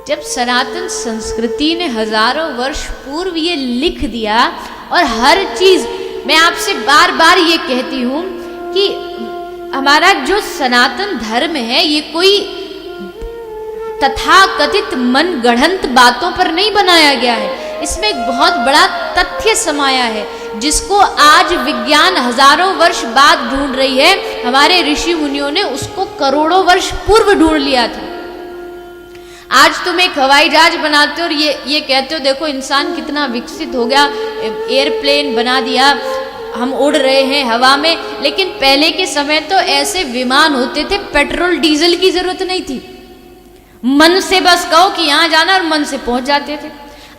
जब सनातन संस्कृति ने हजारों वर्ष पूर्व ये लिख दिया, और हर चीज मैं आपसे बार बार ये कहती हूं कि हमारा जो सनातन धर्म है ये कोई तथाकथित मनगढ़ंत बातों पर नहीं बनाया गया है। इसमें एक बहुत बड़ा तथ्य समाया है जिसको आज विज्ञान हजारों वर्ष बाद ढूंढ रही है। हमारे ऋषि मुनियों ने उसको करोड़ों वर्ष पूर्व ढूंढ लिया था। आज तुम एक हवाई जहाज बनाते हो और ये कहते हो देखो इंसान कितना विकसित हो गया, एयरप्लेन बना दिया, हम उड़ रहे हैं हवा में। लेकिन पहले के समय तो ऐसे विमान होते थे, पेट्रोल डीजल की जरूरत नहीं थी। मन से बस कहो कि यहां जाना और मन से पहुंच जाते थे।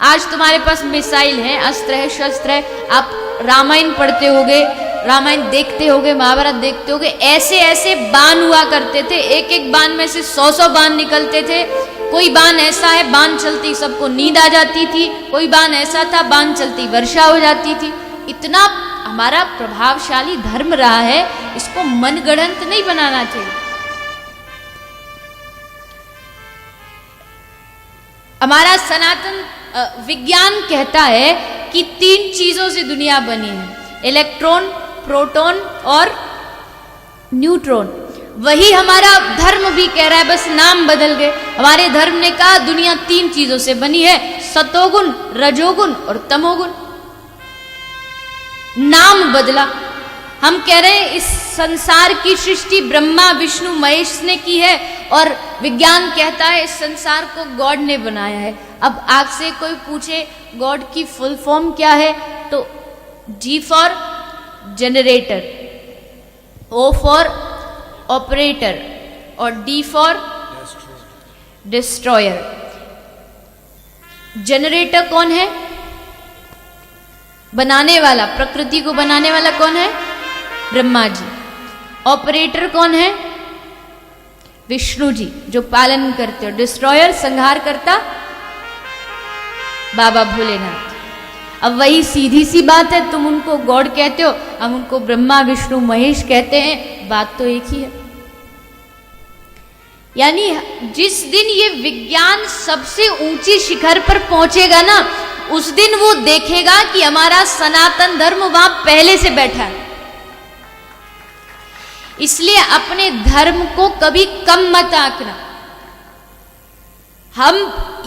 आज तुम्हारे पास मिसाइल है, अस्त्र है, शस्त्र है। आप रामायण पढ़ते होगे, रामायण देखते होगे, महाभारत देखते होगे, ऐसे ऐसे बाण हुआ करते थे। एक एक बाण में से 100 बाण निकलते थे। कोई बाण ऐसा है बाण चलती सबको नींद आ जाती थी, कोई बाण ऐसा था बाण चलती वर्षा हो जाती थी। इतना हमारा प्रभावशाली धर्म रहा है, इसको मनगढ़ंत नहीं बनाना चाहिए। हमारा सनातन विज्ञान कहता है कि 3 चीजों से दुनिया बनी है, इलेक्ट्रॉन, प्रोटॉन और न्यूट्रॉन। वही हमारा धर्म भी कह रहा है, बस नाम बदल गए। हमारे धर्म ने कहा दुनिया 3 चीजों से बनी है, सतोगुण, रजोगुण और तमोगुण। नाम बदला। हम कह रहे हैं इस संसार की सृष्टि ब्रह्मा विष्णु महेश ने की है, और विज्ञान कहता है इस संसार को गॉड ने बनाया है। अब आपसे कोई पूछे गॉड की फुल फॉर्म क्या है, तो G for generator, O for operator और D फॉर डिस्ट्रॉयर। जनरेटर कौन है? बनाने वाला, प्रकृति को बनाने वाला कौन है? ब्रह्मा जी। ऑपरेटर कौन है? विष्णु जी जो पालन करते हो। डिस्ट्रॉयर संहार करता बाबा भोलेनाथ। अब वही सीधी सी बात है, तुम उनको गॉड कहते हो, हम उनको ब्रह्मा विष्णु महेश कहते हैं, बात तो एक ही है। यानी जिस दिन ये विज्ञान सबसे ऊंची शिखर पर पहुंचेगा ना, उस दिन वो देखेगा कि हमारा सनातन धर्म वहां पहले से बैठा है। इसलिए अपने धर्म को कभी कम मत आंकना। हम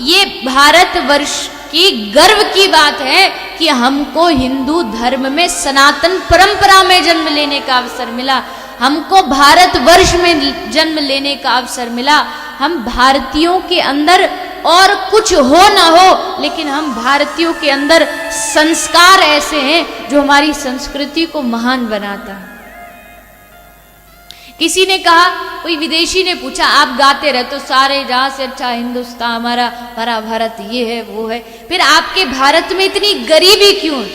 ये भारतवर्ष की गर्व की बात है कि हमको हिंदू धर्म में सनातन परंपरा में जन्म लेने का अवसर मिला, हमको भारतवर्ष में जन्म लेने का अवसर मिला। हम भारतीयों के अंदर और कुछ हो ना हो, लेकिन हम भारतीयों के अंदर संस्कार ऐसे हैं जो हमारी संस्कृति को महान बनाता है। किसी ने कहा, कोई विदेशी ने पूछा, आप गाते रहते हो सारे जहां से अच्छा हिंदुस्तान हमारा, हमारा भारत ये है वो है, फिर आपके भारत में इतनी गरीबी क्यों है?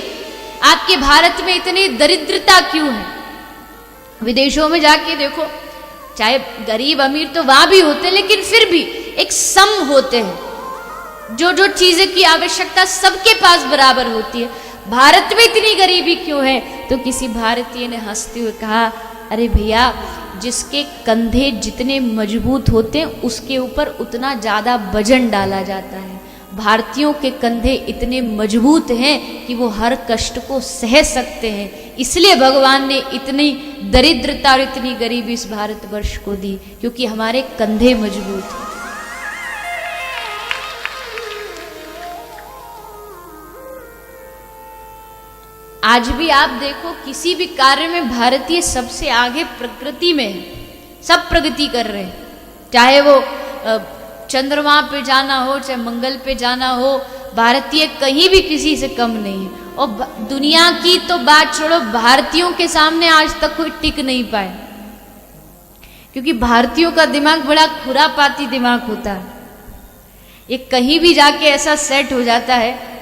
आपके भारत में इतनी दरिद्रता क्यों है? विदेशों में जाके देखो, चाहे गरीब अमीर तो वहां भी होते, लेकिन फिर भी एक सम होते हैं। जो जो चीजें की आवश्यकता सबके पास बराबर होती है। भारत में इतनी गरीबी क्यों है? तो किसी भारतीय ने हंसते हुए कहा, अरे भैया, जिसके कंधे जितने मजबूत होते हैं उसके ऊपर उतना ज्यादा वजन डाला जाता है। भारतीयों के कंधे इतने मजबूत हैं कि वो हर कष्ट को सह सकते हैं। इसलिए भगवान ने इतनी दरिद्रता और इतनी गरीबी इस भारतवर्ष को दी, क्योंकि हमारे कंधे मजबूत हैं। आज भी आप देखो, किसी भी कार्य में भारतीय सबसे आगे प्रकृति में है। सब प्रगति कर रहे हैं, चाहे वो चंद्रमा पे जाना हो, चाहे मंगल पे जाना हो, भारतीय कहीं भी किसी से कम नहीं है। और दुनिया की तो बात छोड़ो, भारतीयों के सामने आज तक कोई टिक नहीं पाए, क्योंकि भारतीयों का दिमाग बड़ा खुरापाती दिमाग होता है। ये कहीं भी जाके ऐसा सेट हो जाता है